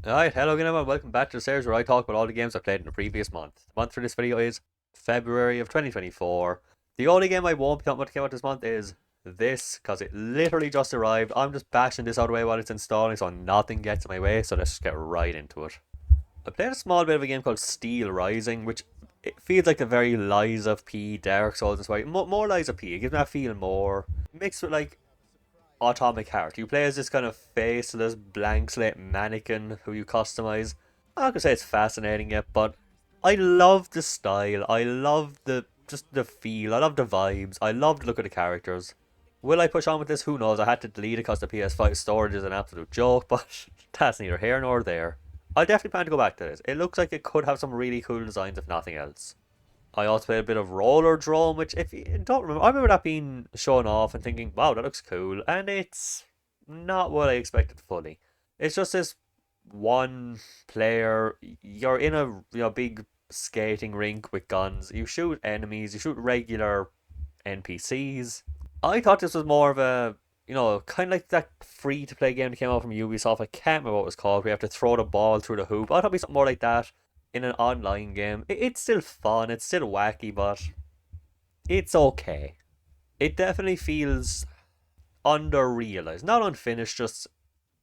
Alright, hello again everyone, welcome back to the series where I talk about all the games I played in the previous month. The month for this video is February of 2024. The only game I won't be talking about that came out this month is this, because it literally just arrived. I'm just bashing this out of the way while it's installing so nothing gets in my way, so let's just get right into it. I played a small bit of a game called Steel Rising, which it feels like the very Lies of P, Dark Souls inspired. More Lies of P, it gives me that feel more mixed with like Atomic Heart. You play as this kind of faceless, blank slate mannequin who you customize. I'm not gonna say it's fascinating yet, but I love the style. I love the just the feel. I love the vibes. I love the look of the characters. Will I push on with this? Who knows? I had to delete it because the PS5 storage is an absolute joke, but that's neither here nor there. I definitely plan to go back to this. It looks like it could have some really cool designs if nothing else. I also played a bit of Roller Drome, which if you don't remember, I remember that being shown off and thinking, wow, that looks cool. And it's not what I expected fully. It's just this one player, you're in a big skating rink with guns. You shoot enemies, you shoot regular NPCs. I thought this was more of a, kind of like that free to play game that came out from Ubisoft. I can't remember what it was called. We have to throw the ball through the hoop. I thought it'd be something more like that in an online game. It's still fun, it's still wacky, but it's okay. It definitely feels under-realized, not unfinished, just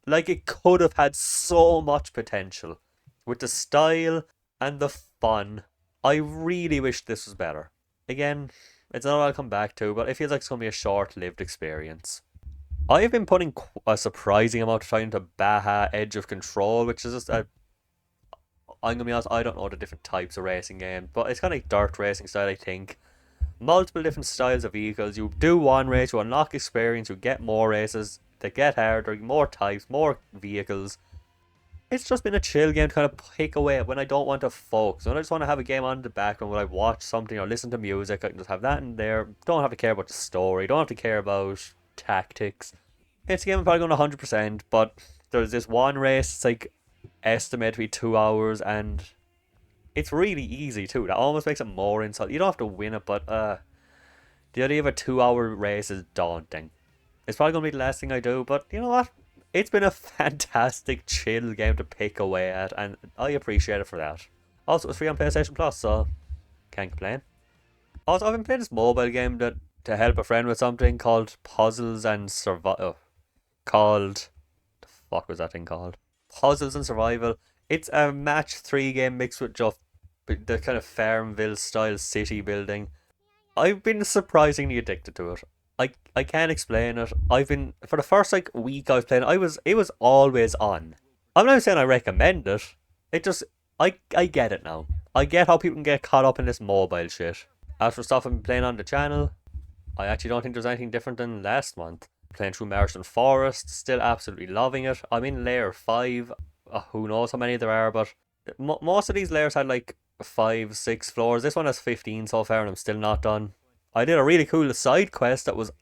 like it could have had so much potential. With the style and the fun, I really wish this was better. Again, it's not what I'll come back to, but it feels like it's going to be a short-lived experience. I've been putting a surprising amount of time into Baja Edge of Control, which is just a I'm gonna be honest, I don't know the different types of racing games, but it's kind of like dirt racing style, I think. Multiple different styles of vehicles. You do one race, you unlock experience, you get more races, they get harder, more types, more vehicles. It's just been a chill game to kind of pick away at when I don't want to focus. When I just want to have a game on in the background, when I watch something or listen to music, I can just have that in there. Don't have to care about the story, don't have to care about tactics. It's a game I'm probably going 100%, but there's this one race, it's like estimated to be 2 hours, and it's really easy too. That almost makes it more insult. You don't have to win it, but the idea of a 2 hour race is daunting. It's probably gonna be the last thing I do, but you know what? It's been a fantastic chill game to pick away at, and I appreciate it for that. Also, it's free on PlayStation Plus, so can't complain. Also, I've been playing this mobile game that to help a friend with something called Puzzles and Survival. Called the fuck was that thing called? Puzzles and Survival. It's a match three game mixed with just the kind of Farmville style city building. I've been surprisingly addicted to it. I can't explain it. I've been for the first like week I was playing. It was always on. I'm not saying I recommend it. It just I get it now. I get how people can get caught up in this mobile shit. As for stuff I've been playing on the channel, I actually don't think there's anything different than last month. Playing through Marston Forest, still absolutely loving it. I'm in layer 5. Who knows how many there are, but most of these layers had like 5, 6 floors. This one has 15 so far, and I'm still not done. I did a really cool side quest that was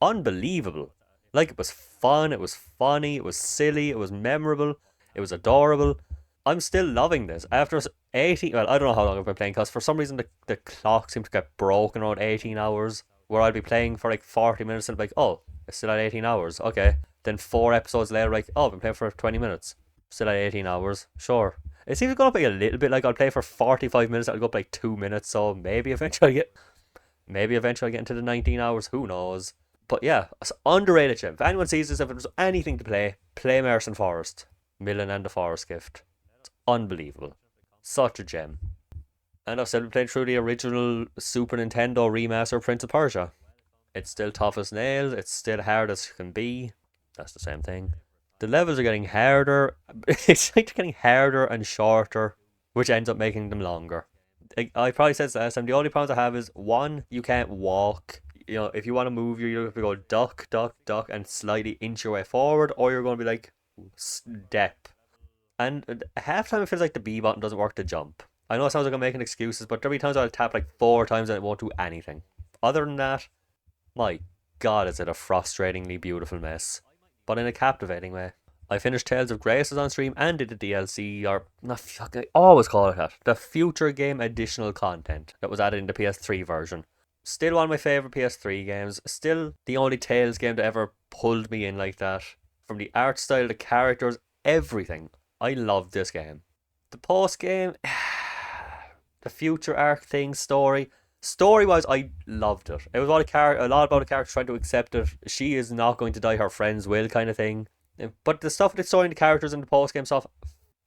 unbelievable. Like, it was fun, it was funny, it was silly, it was memorable, it was adorable. I'm still loving this. After 18, well, I don't know how long I've been playing, because for some reason the clock seems to get broken around 18 hours, where I'd be playing for like 40 minutes and be like, oh, it's still at 18 hours, okay. Then 4 episodes later, like, oh, I've been playing for 20 minutes, still at 18 hours, sure. It seems to go up like a little bit, like I'll play for 45 minutes, I'll go up like 2 minutes, so maybe eventually I get into the 19 hours, who knows. But yeah, it's underrated gem. If anyone sees this, if there's anything to play, play Merson Forest. Millen and the Forest Gift. It's unbelievable. Such a gem. And I've still been playing through the original Super Nintendo remaster Prince of Persia. It's still tough as nails, it's still hard as can be. That's the same thing. The levels are getting harder. It's like they're getting harder and shorter, which ends up making them longer. I probably said this last time. The only problems I have is one, you can't walk. If you want to move, you have to go duck, duck, duck, and slightly inch your way forward, or you're going to be like step. And half time it feels like the B button doesn't work to jump. I know it sounds like I'm making excuses, but there'll be times I'll tap like 4 times and it won't do anything. Other than that, my god, is it a frustratingly beautiful mess, but in a captivating way. I finished Tales of Graces on stream and did the DLC, or not fucking, I always call it that. The future game additional content that was added in the PS3 version. Still one of my favourite PS3 games. Still the only Tales game that ever pulled me in like that. From the art style, the characters, everything. I love this game. The post game, the future arc thing, story wise, I loved it. It was a lot about a character trying to accept that she is not going to die her friend's will, kind of thing. But the stuff with the story and the characters and the post game stuff,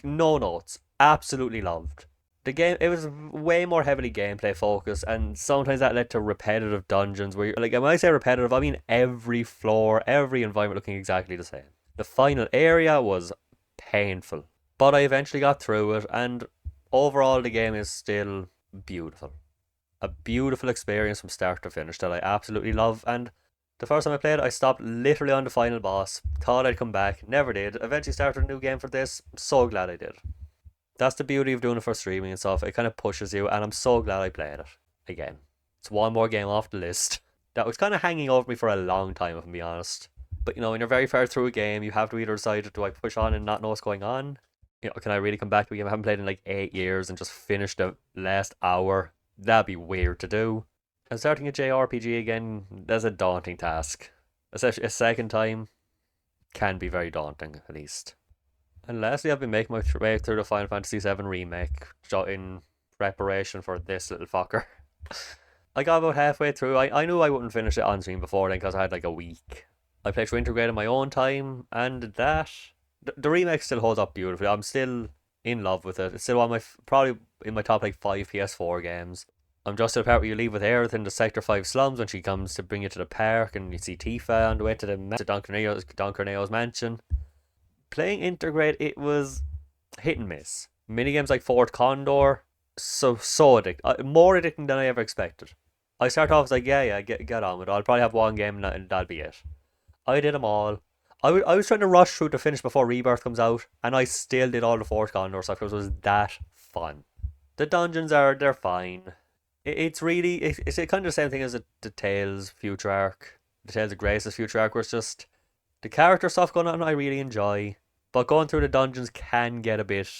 no notes. Absolutely loved. The game, it was way more heavily gameplay focused, and sometimes that led to repetitive dungeons where like, when I say repetitive, I mean every floor, every environment looking exactly the same. The final area was painful, but I eventually got through it, and overall the game is still beautiful. A beautiful experience from start to finish that I absolutely love. And the first time I played it, I stopped literally on the final boss, thought I'd come back, never did. Eventually started a new game for this. I'm so glad I did. That's the beauty of doing it for streaming and stuff. It kind of pushes you, and I'm so glad I played it again. It's one more game off the list that was kind of hanging over me for a long time, if I'm being honest. But you know, when you're very far through a game, you have to either decide, do I push on and not know what's going on? You know, can I really come back to a game I haven't played in like 8 years and just finish the last hour? That'd be weird to do. And starting a JRPG again, that's a daunting task. Especially a second time can be very daunting, at least. And lastly, I've been making my way through the Final Fantasy VII Remake in preparation for this little fucker. I got about halfway through. I knew I wouldn't finish it on stream before then because I had like a week. I played through Intergrade in my own time, and the remake still holds up beautifully. I'm still in love with it. It's still one of probably in my top like 5 PS4 games. I'm just at the part where you leave with Aerith in the Sector 5 slums when she comes to bring you to the park, and you see Tifa on the way to Don Corneo's mansion. Playing Intergrade, it was hit and miss. Minigames like Fort Condor, so addicting. More addicting than I ever expected. I started off as like, yeah, get on with it. I'll probably have one game and that'll be it. I did them all. I was trying to rush through to finish before Rebirth comes out, and I still did all the Fort Condor stuff because it was that fun. The dungeons they're fine. It's kind of the same thing as the Tales future arc, the Tales of Grace's future arc, where it's just the character stuff going on I really enjoy, but going through the dungeons can get a bit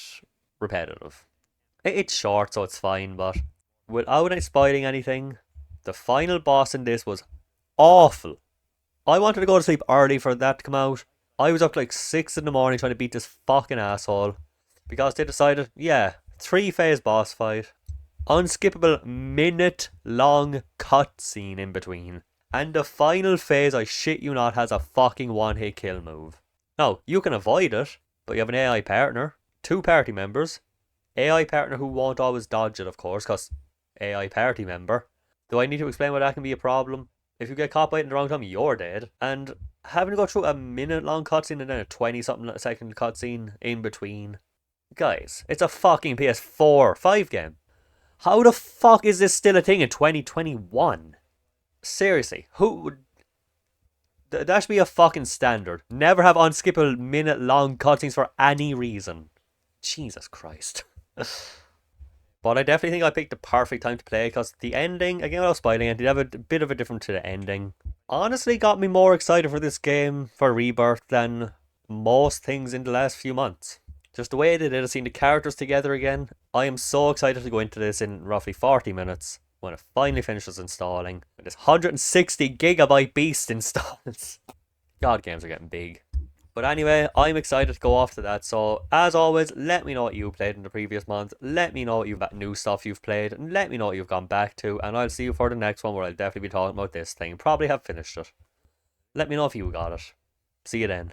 repetitive. It's short, so it's fine, but without any spoiling anything, the final boss in this was awful. I wanted to go to sleep early for that to come out. I was up to like 6 in the morning trying to beat this fucking asshole because they decided, yeah, 3-phase boss fight, unskippable minute-long cutscene in between. And the final phase, I shit you not, has a fucking one-hit kill move. Now, you can avoid it, but you have an AI partner, 2 party members, AI partner who won't always dodge it, of course, because AI party member. Do I need to explain why that can be a problem? If you get caught by it in the wrong time, you're dead. And having to go through a minute-long cutscene and then a 20-something second cutscene in between. Guys, it's a fucking PS4 5 game. How the fuck is this still a thing in 2021? Seriously, that should be a fucking standard. Never have unskippable minute-long cutscenes for any reason. Jesus Christ. But I definitely think I picked the perfect time to play because the ending, again without spoiling it, did have a bit of a different to the ending. Honestly got me more excited for this game for Rebirth than most things in the last few months. Just the way they did it, seeing the characters together again. I am so excited to go into this in roughly 40 minutes. When it finally finishes installing, and this 160GB beast installs. God, games are getting big. But anyway, I'm excited to go off to that. So, as always, let me know what you played in the previous month. Let me know what new stuff you've played. And let me know what you've gone back to. And I'll see you for the next one where I'll definitely be talking about this thing. Probably have finished it. Let me know if you got it. See you then.